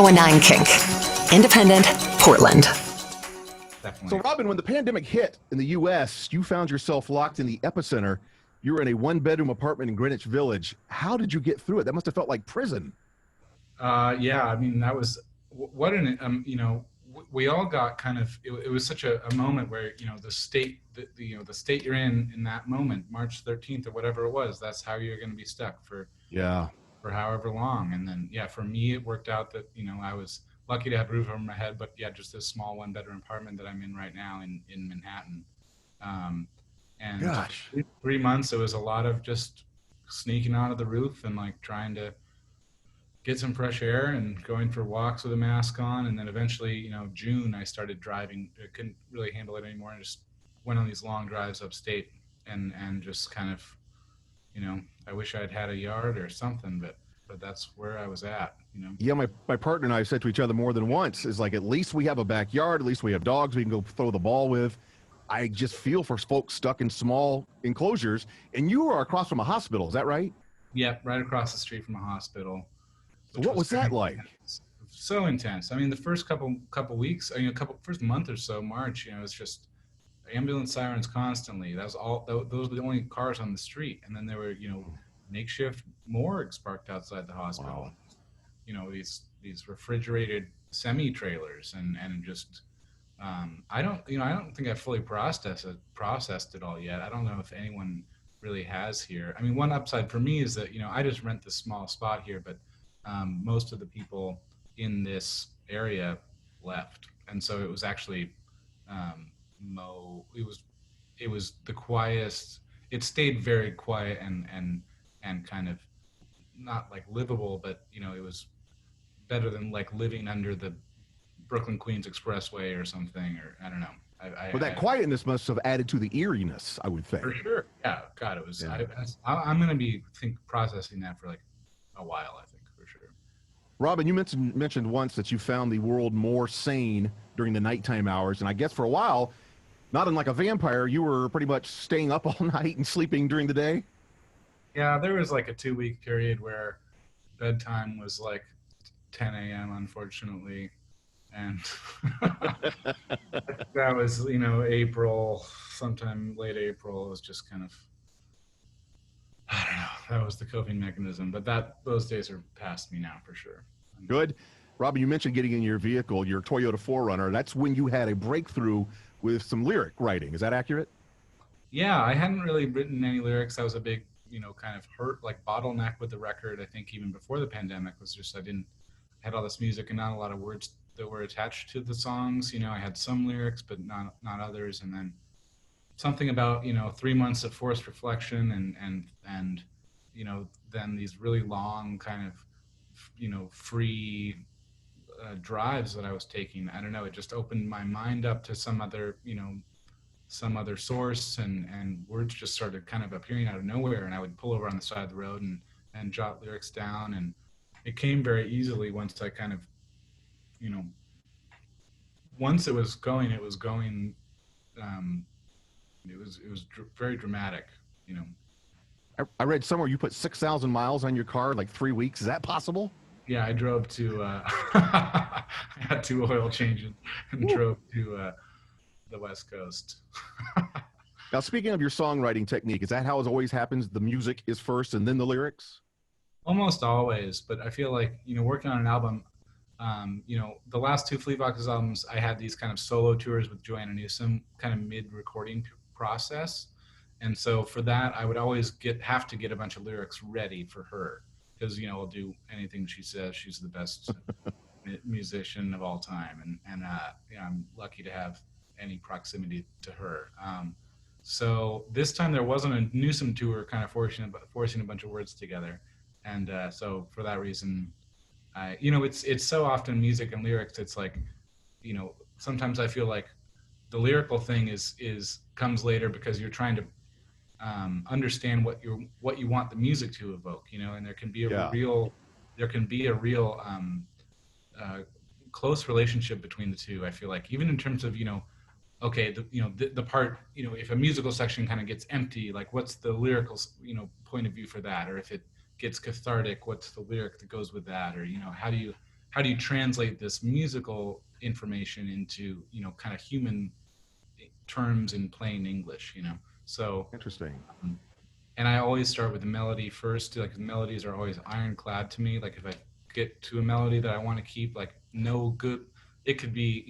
1019 Kink. Independent, Portland. Definitely. So, Robin, when the pandemic hit in the U.S., you found yourself locked in the epicenter. You were in a one-bedroom apartment in Greenwich Village. How did you get through it? That must have felt like prison. Yeah, I mean, that was what an we all got kind of. It was such a moment where the state, the state you're in that moment, March 13th or whatever it was. That's how you're going to be stuck for however long. And then for me, it worked out that I was lucky to have a roof over my head, but just this small one-bedroom apartment that I'm in right now in Manhattan. And Gosh, 3 months, it was a lot of just sneaking onto the roof and like trying to get some fresh air and going for walks with a mask on. And then eventually, June, I started driving. I couldn't really handle it anymore and just went on these long drives upstate and just kind of, I wish I'd had a yard or something, but that's where I was at, Yeah, my partner and I said to each other more than once, is like, at least we have a backyard, at least we have dogs we can go throw the ball with. I just feel for folks stuck in small enclosures. And you are across from a hospital, is that right? Yep, right across the street from a hospital. So what was that like? So intense. I mean, the first couple weeks, first month or so, March, it was just ambulance sirens constantly. That was all. Those were the only cars on the street. And then there were, makeshift morgues parked outside the hospital. Wow. These refrigerated semi-trailers and just. I don't think I've fully processed it all yet. I don't know if anyone really has here. I mean, one upside for me is that, I just rent this small spot here, but most of the people in this area left. And so it was actually, it was the quietest. It stayed very quiet and kind of not like livable, but, it was better than like living under the Brooklyn Queens Expressway or something, or I don't know. But that quietness must have added to the eeriness, I would think. For sure. Yeah. God, it was. Yeah. I'm going to be processing that for like a while. I think for sure. Robin, you mentioned once that you found the world more sane during the nighttime hours, and I guess for a while, not unlike a vampire, you were pretty much staying up all night and sleeping during the day. Yeah, there was like a 2-week period where bedtime was like 10 a.m. unfortunately. And that was, April, sometime late April. It was just kind of, I don't know, that was the coping mechanism. But those days are past me now for sure. Good. Robin, you mentioned getting in your vehicle, your Toyota 4Runner. That's when you had a breakthrough with some lyric writing. Is that accurate? Yeah, I hadn't really written any lyrics. That was a big, kind of bottleneck with the record. I think even before the pandemic was just, I had all this music and not a lot of words that were attached to the songs. I had some lyrics, but not others. And then something about, 3 months of forced reflection and then these really long kind of, free drives that I was taking. I don't know, it just opened my mind up to some other source and words just started kind of appearing out of nowhere. And I would pull over on the side of the road and jot lyrics down. And it came very easily once I kind of, once it was going, it was very dramatic, I read somewhere you put 6,000 miles on your car, like 3 weeks. Is that possible? Yeah, I drove to, I had 2 oil changes and drove to the West Coast. Now, speaking of your songwriting technique, is that how it always happens? The music is first and then the lyrics? Almost always, but I feel like, working on an album, the last 2 Fleetfoxes albums, I had these kind of solo tours with Joanna Newsom, kind of mid-recording process. And so for that, I would always have to get a bunch of lyrics ready for her because, I'll do anything she says. She's the best musician of all time. And I'm lucky to have any proximity to her. So this time there wasn't a Newsom tour kind of forcing a bunch of words together. And so for that reason, it's so often music and lyrics. It's like, sometimes I feel like the lyrical thing comes later because you're trying to understand what you want the music to evoke, and there can be a real close relationship between the two. I feel like even in terms of, okay, the part, if a musical section kind of gets empty, like what's the lyrical, point of view for that? Or if it gets cathartic, what's the lyric that goes with that? Or, how do how do you translate this musical information into, kind of human terms in plain English, So Interesting. and I always start with the melody first. Like, melodies are always ironclad to me. Like, if I get to a melody that I want to keep, like, no good, it could be,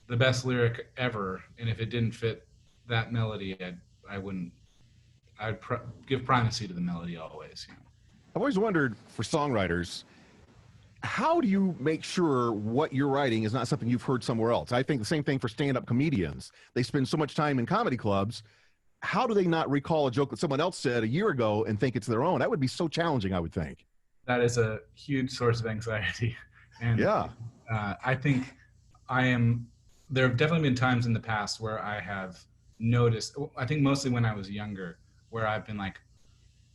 the best lyric ever, and if it didn't fit that melody, I'd give primacy to the melody always. I've always wondered, for songwriters, how do you make sure what you're writing is not something you've heard somewhere else? I think the same thing for stand-up comedians. They spend so much time in comedy clubs. How do they not recall a joke that someone else said a year ago and think it's their own? That would be so challenging, I would think. That is a huge source of anxiety. And yeah, I think there have definitely been times in the past where I have noticed, I think mostly when I was younger, where I've been like,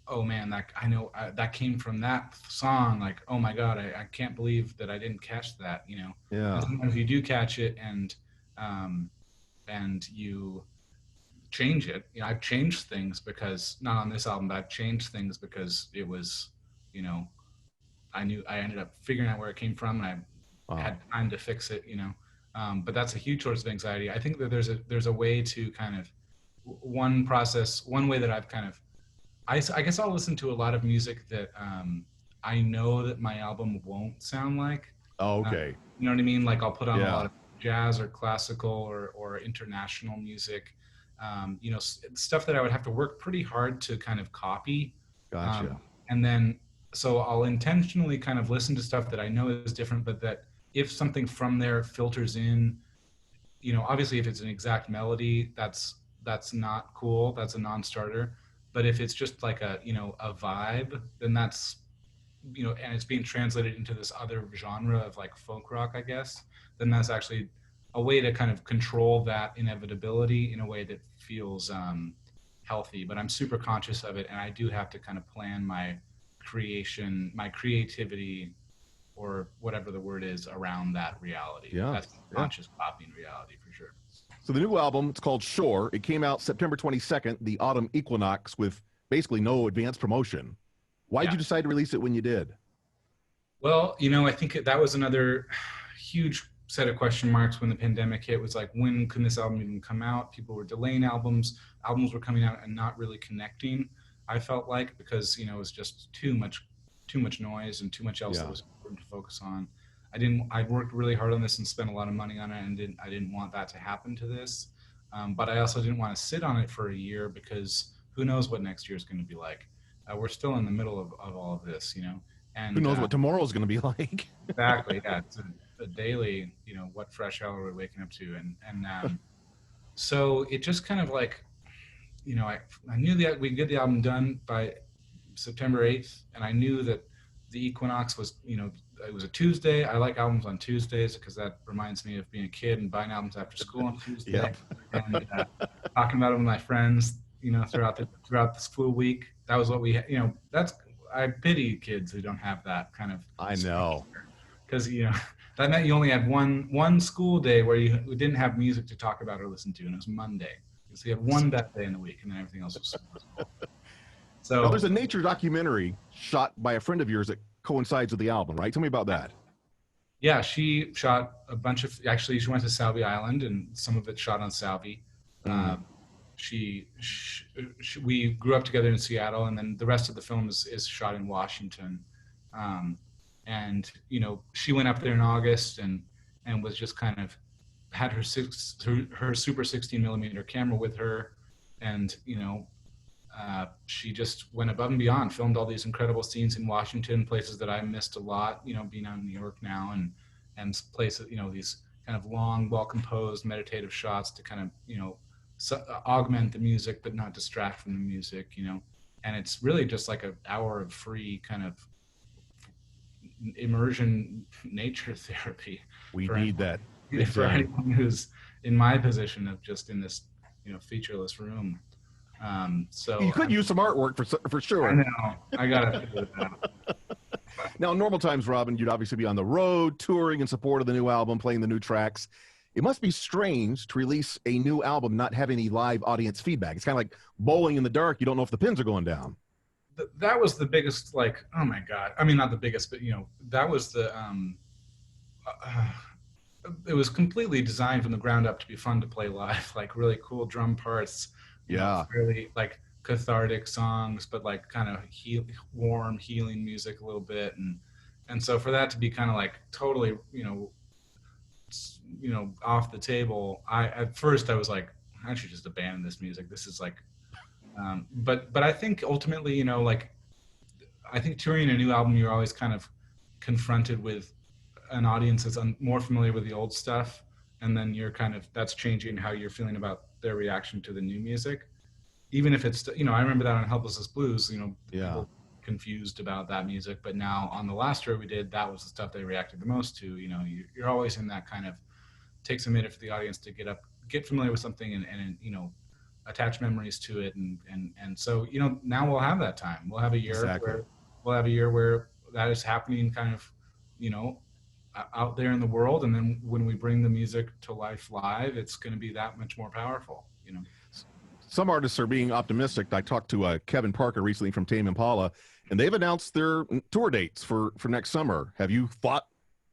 oh man, that came from that song. Like, oh my God, I can't believe that I didn't catch that, Yeah. And sometimes you do catch it, and you change it. I've changed things because, not on this album, but I've changed things because it was, I ended up figuring out where it came from, and I had time to fix it, but that's a huge source of anxiety. I think that there's a way to kind of, one way that I've kind of, I guess I'll listen to a lot of music that I know that my album won't sound like. Oh, okay. You know what I mean? Like, I'll put on a lot of jazz or classical or international music, stuff that I would have to work pretty hard to kind of copy. Gotcha. And then, so I'll intentionally kind of listen to stuff that I know is different, but that if something from there filters in, obviously if it's an exact melody, that's not cool. That's a non-starter. But if it's just like a vibe, then that's, and it's being translated into this other genre of like folk rock, I guess, then that's actually a way to kind of control that inevitability in a way that feels healthy. But I'm super conscious of it, and I do have to kind of plan my creativity, or whatever the word is, around that reality. Yeah. That's conscious copying reality for sure. So the new album, it's called Shore. It came out September 22nd, the autumn equinox, with basically no advance promotion. Why did you decide to release it when you did? Well, I think that was another huge set of question marks when the pandemic hit. Was like, when can this album even come out? People were delaying albums. Albums were coming out and not really connecting, I felt like, because, it was just too much noise and too much else that was important to focus on. I worked really hard on this and spent a lot of money on it, and I didn't want that to happen to this. But I also didn't want to sit on it for a year, because who knows what next year is going to be like. We're still in the middle of all of this, and who knows what tomorrow is going to be like. Exactly. Yeah. It's a daily, what fresh hell are we waking up to? And so it just kind of like, I knew that we'd get the album done by September 8th. And I knew that the equinox was, it was a Tuesday. I like albums on Tuesdays because that reminds me of being a kid and buying albums after school on Tuesday. Yep. And talking about it with my friends, throughout the school week. That was what we had, I pity kids who don't have that kind of. I know. Because, that meant you only had one school day where you didn't have music to talk about or listen to, and it was Monday. So you had one that day in the week, and then everything else was school. So now, there's a nature documentary shot by a friend of yours that coincides with the album, right? Tell me about that. Yeah, she shot a bunch of, actually she went to Salvi Island, and some of it shot on Salvi. We grew up together in Seattle, and then the rest of the film is shot in Washington. And she went up there in August and was just kind of had her super 16 millimeter camera with her, and she just went above and beyond, filmed all these incredible scenes in Washington, places that I missed a lot, being out in New York now, and places, these kind of long, well composed meditative shots to kind of augment the music but not distract from the music, and it's really just like an hour of free kind of immersion nature therapy. We need that for anyone who's in my position of just in this featureless room. So you could use some artwork for sure. I know, I gotta figure it out. Now, in normal times, Robin, you'd obviously be on the road touring in support of the new album, playing the new tracks. It must be strange to release a new album not having any live audience feedback. It's kind of like bowling in the dark. You don't know if the pins are going down. That was the biggest, like, oh my God. I mean, not the biggest, but that was the it was completely designed from the ground up to be fun to play live, like really cool drum parts, fairly like cathartic songs, but like kind of warm healing music a little bit. And so for that to be kind of like totally, off the table, at first I was like, I should just abandon this music. This is like, but I think ultimately, I think touring a new album, you're always kind of confronted with an audience that's more familiar with the old stuff, and then that's changing how you're feeling about their reaction to the new music. Even if it's, I remember that on Helpless Blues, people confused about that music, but now on the last tour we did, that was the stuff they reacted the most to. You're always in that kind of, takes a minute for the audience to get familiar with something and attach memories to it, and so now we'll have that time. We'll have a year where that is happening, kind of, out there in the world, and then when we bring the music to life live, it's going to be that much more powerful. Some artists are being optimistic. I talked to Kevin Parker recently from Tame Impala, and they've announced their tour dates for next summer. Have you thought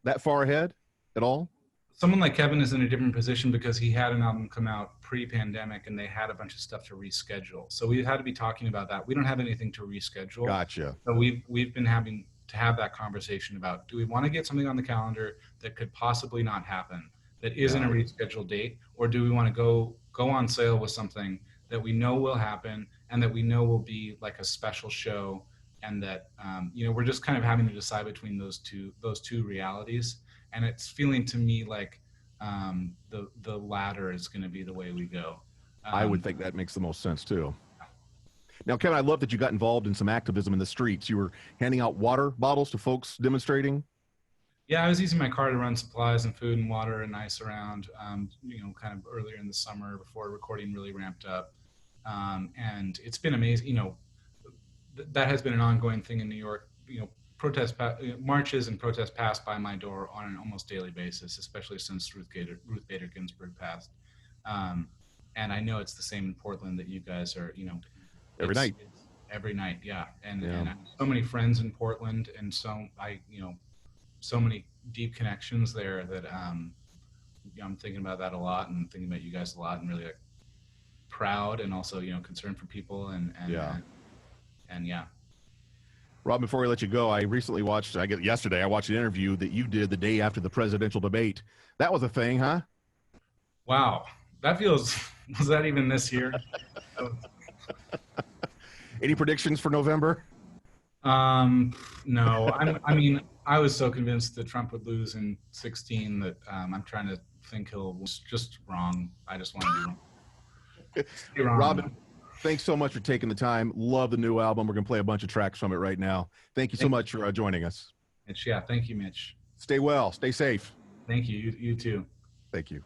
that far ahead at all? Someone like Kevin is in a different position because he had an album come out pre-pandemic and they had a bunch of stuff to reschedule. So we've had to be talking about that. We don't have anything to reschedule. Gotcha. So we've been having to have that conversation about, do we want to get something on the calendar that could possibly not happen, that isn't a rescheduled date, or do we want to go on sale with something that we know will happen and that we know will be like a special show, and that we're just kind of having to decide between those two realities. And it's feeling to me like the latter is going to be the way we go. I would think that makes the most sense too. Now, Kevin, I love that you got involved in some activism in the streets. You were handing out water bottles to folks demonstrating. Yeah, I was using my car to run supplies and food and water and ice around, kind of earlier in the summer before recording really ramped up. And it's been amazing. That has been an ongoing thing in New York. Marches and protests pass by my door on an almost daily basis, especially since Ruth Bader Ginsburg passed. And I know it's the same in Portland, that you guys are, every night. Every night, yeah. And I have so many friends in Portland, and so many deep connections there that I'm thinking about that a lot, and thinking about you guys a lot, and really like proud, and also concerned for people, and yeah. Rob, before we let you go, I recently watched, yesterday, I watched an interview that you did the day after the presidential debate. That was a thing, huh? Wow. Was that even this year? Any predictions for November? No. I was so convinced that Trump would lose in 2016 that I'm trying to think he'll just wrong. I just want to be wrong. Robin, thanks so much for taking the time. Love the new album. We're going to play a bunch of tracks from it right now. Thank you so much for joining us. Mitch, yeah, thank you, Mitch. Stay well. Stay safe. Thank you. You too. Thank you.